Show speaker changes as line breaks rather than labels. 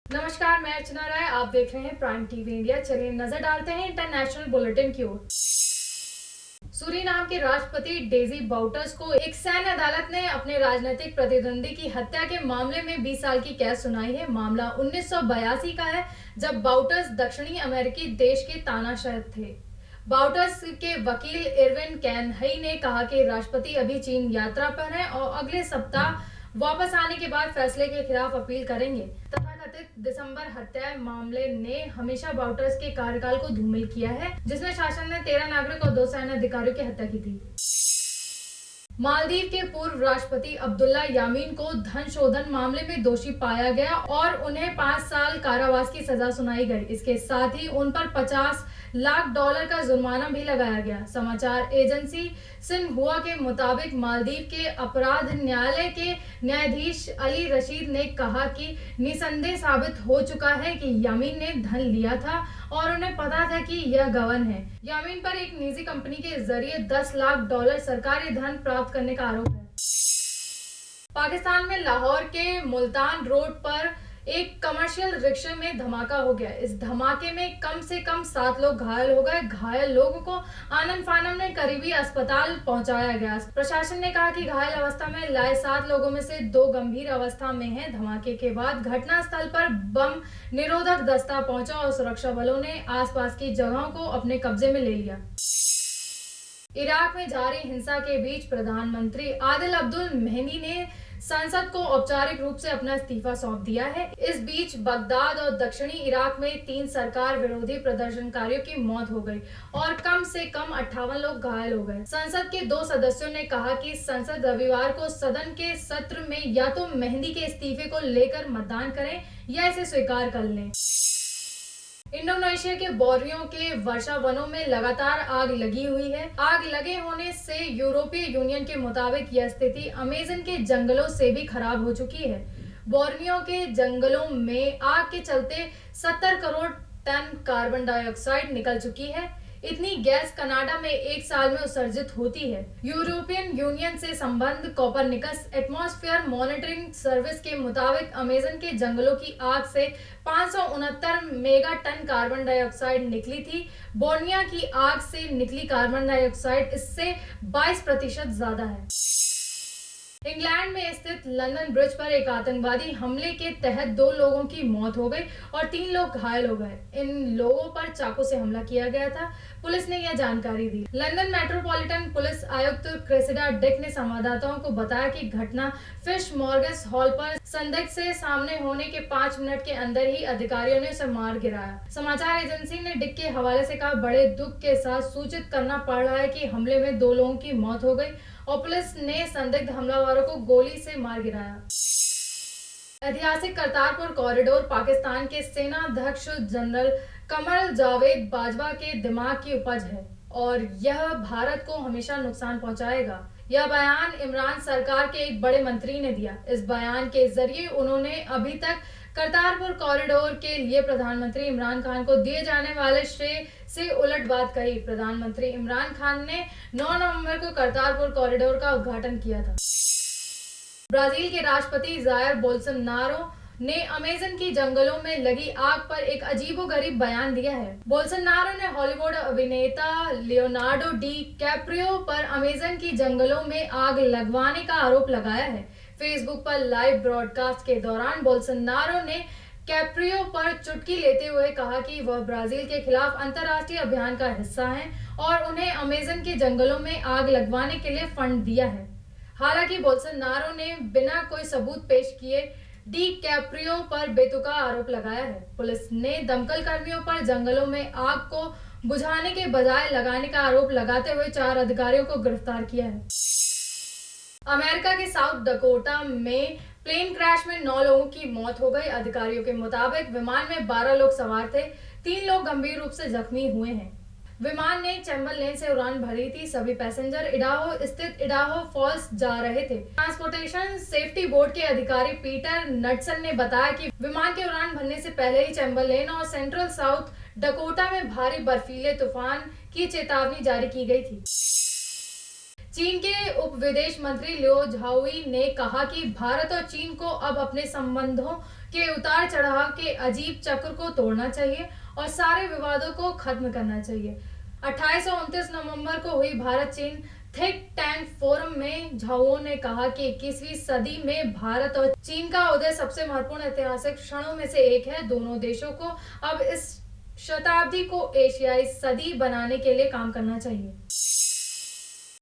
नमस्कार, मैं अर्चना राय। आप देख रहे हैं प्राइम टीवी इंडिया। चलिए नजर डालते हैं इंटरनेशनल बुलेटिन की ओर। सूरीनाम के राष्ट्रपति डेजी बाउटर्स को एक सैन्य अदालत ने अपने राजनीतिक प्रतिद्वंदी की हत्या के मामले में 20 साल की कैद सुनाई है। मामला 1982 का है, जब बाउटर्स दक्षिणी अमेरिकी देश के तानाशाह थे। बाउटर्स के वकील इरविन कैनहई ने कहा कि राष्ट्रपति अभी चीन यात्रा पर हैं और अगले सप्ताह वापस आने के बाद फैसले के खिलाफ अपील करेंगे। तथाकथित दिसंबर हत्या मामले ने हमेशा बाउटर्स के कार्यकाल को धूमिल किया है, जिसमें शासन ने 13 नागरिक और 2 सैन्य अधिकारियों की हत्या की थी। मालदीव के पूर्व राष्ट्रपति अब्दुल्ला यामीन को धन शोधन मामले में दोषी पाया गया और उन्हें 5 साल कारावास की सजा सुनाई गई। इसके साथ ही उन पर $50 लाख का जुर्माना भी लगाया गया। समाचार एजेंसी सिन्हुआ के मुताबिक मालदीव के अपराध न्यायालय के न्यायाधीश अली रशीद ने कहा कि निसंदेह साबित हो चुका है कि यामीन ने धन लिया था और उन्हें पता था कि यह गबन है। यामीन पर एक निजी कंपनी के जरिए $10 लाख सरकारी धन प्राप्त करने का आरोप है। पाकिस्तान में लाहौर के मुल्तान रोड पर एक कमर्शियल रिक्शे में धमाका हो गया। इस धमाके में कम से कम 7 लोग घायल हो गए। घायल लोगों को आनन फानन में करीबी अस्पताल पहुंचाया गया। प्रशासन ने कहा कि घायल अवस्था में लाए 7 लोगों में से 2 गंभीर अवस्था में हैं। धमाके के बाद घटनास्थल पर बम निरोधक दस्ता पहुंचा और सुरक्षा बलों ने आसपास की जगहों को अपने कब्जे में ले लिया। इराक में जारी हिंसा के बीच प्रधानमंत्री आदिल अब्दुल मेहदी ने संसद को औपचारिक रूप से अपना इस्तीफा सौंप दिया है। इस बीच बगदाद और दक्षिणी इराक में 3 सरकार विरोधी प्रदर्शनकारियों की मौत हो गई और कम से कम 58 लोग घायल हो गए। संसद के 2 सदस्यों ने कहा कि संसद रविवार को सदन के सत्र में या तो मेहदी के इस्तीफे को लेकर मतदान करें या इसे स्वीकार कर लें। इंडोनेशिया के बोर्नियो के वर्षा वनों में लगातार आग लगी हुई है। आग लगे होने से यूरोपीय यूनियन के मुताबिक यह स्थिति अमेज़न के जंगलों से भी खराब हो चुकी है। बोर्नियो के जंगलों में आग के चलते 70 करोड़ टन कार्बन डाइऑक्साइड निकल चुकी है। इतनी गैस कनाडा में 1 साल में उत्सर्जित होती है। यूरोपियन यूनियन से संबद्ध कोपरनिकस एटमॉस्फेयर मॉनिटरिंग सर्विस के मुताबिक अमेज़न के जंगलों की आग से 569 मेगा टन कार्बन डाइऑक्साइड निकली थी। बोर्निया की आग से निकली कार्बन डाइऑक्साइड इससे 22% ज्यादा है। इंग्लैंड में स्थित लंदन ब्रिज पर एक आतंकवादी हमले के तहत 2 लोगों की मौत हो गई और 3 लोग घायल हो गए। इन लोगों पर चाकू से हमला किया गया था, पुलिस ने यह जानकारी दी। लंदन मेट्रोपॉलिटन पुलिस आयुक्त क्रेसिडा डिक ने संवाददाताओं को बताया कि घटना फिश मॉर्गेस हॉल पर संदिग्ध से सामने होने के 5 मिनट के अंदर ही अधिकारियों ने उसे मार गिराया। समाचार एजेंसी ने डिक के हवाले से कहा, बड़े दुख के साथ सूचित करना पड़ रहा है कि हमले में 2 लोगों की मौत हो गई और पुलिस ने संदिग्ध हमलावरों को गोली से मार गिराया। ऐतिहासिक करतारपुर कॉरिडोर पाकिस्तान के सेनाध्यक्ष जनरल कमर जावेद बाजवा के दिमाग की उपज है और यह भारत को हमेशा नुकसान पहुंचाएगा। यह बयान इमरान सरकार के एक बड़े मंत्री ने दिया। इस बयान के जरिए उन्होंने अभी तक करतारपुर कॉरिडोर के लिए प्रधानमंत्री इमरान खान को दिए जाने वाले श्रेय से उलट बात कही। प्रधानमंत्री इमरान खान ने 9 नवंबर को करतारपुर कॉरिडोर का उद्घाटन किया था। ब्राजील के राष्ट्रपति जायर बोल्सोनारो ने अमेज़न की जंगलों में लगी आग पर एक अजीबोगरीब बयान दिया है। बोल्सोनारो ने हॉलीवुड अभिनेता लियोनार्डो डी कैप्रियो पर अमेज़न की जंगलों में आग लगवाने का आरोप लगाया है। फेसबुक पर लाइव ब्रॉडकास्ट के दौरान बोल्सोनारो ने कैप्रियो पर चुटकी लेते हुए कहा कि वह ब्राजील के खिलाफ अंतर्राष्ट्रीय अभियान का हिस्सा हैं और उन्हें अमेज़न के जंगलों में आग लगवाने के लिए फंड दिया है। हालांकि बोल्सोनारो ने बिना कोई सबूत पेश किए डी कैप्रियो पर बेतुका आरोप लगाया है। पुलिस ने दमकल कर्मियों पर जंगलों में आग को बुझाने के बजाय लगाने का आरोप लगाते हुए 4 अधिकारियों को गिरफ्तार किया है। अमेरिका के साउथ डकोटा में प्लेन क्रैश में 9 लोगों की मौत हो गई। अधिकारियों के मुताबिक विमान में 12 लोग सवार थे। 3 लोग गंभीर रूप से जख्मी हुए हैं। विमान ने चैम्बरलेन से उड़ान भरी थी। सभी पैसेंजर इडाहो स्थित इडाहो फॉल्स जा रहे थे। ट्रांसपोर्टेशन सेफ्टी बोर्ड के अधिकारी पीटर नटसन ने बताया कि विमान के उड़ान भरने से पहले ही चैम्बरलेन और सेंट्रल साउथ डकोटा में भारी बर्फीले तूफान की चेतावनी जारी की गई थी। चीन के उप विदेश मंत्री लियो झाओई ने कहा कि भारत और चीन को अब अपने संबंधों के उतार चढ़ाव के अजीब चक्र को तोड़ना चाहिए और सारे विवादों को खत्म करना चाहिए। 28 और 29 नवंबर को हुई भारत चीन थिंक टैंक फोरम में झाओ ने कहा कि 21वीं सदी में भारत और चीन का उदय सबसे महत्वपूर्ण ऐतिहासिक क्षणों में से एक है। दोनों देशों को अब इस शताब्दी को एशियाई सदी बनाने के लिए काम करना चाहिए।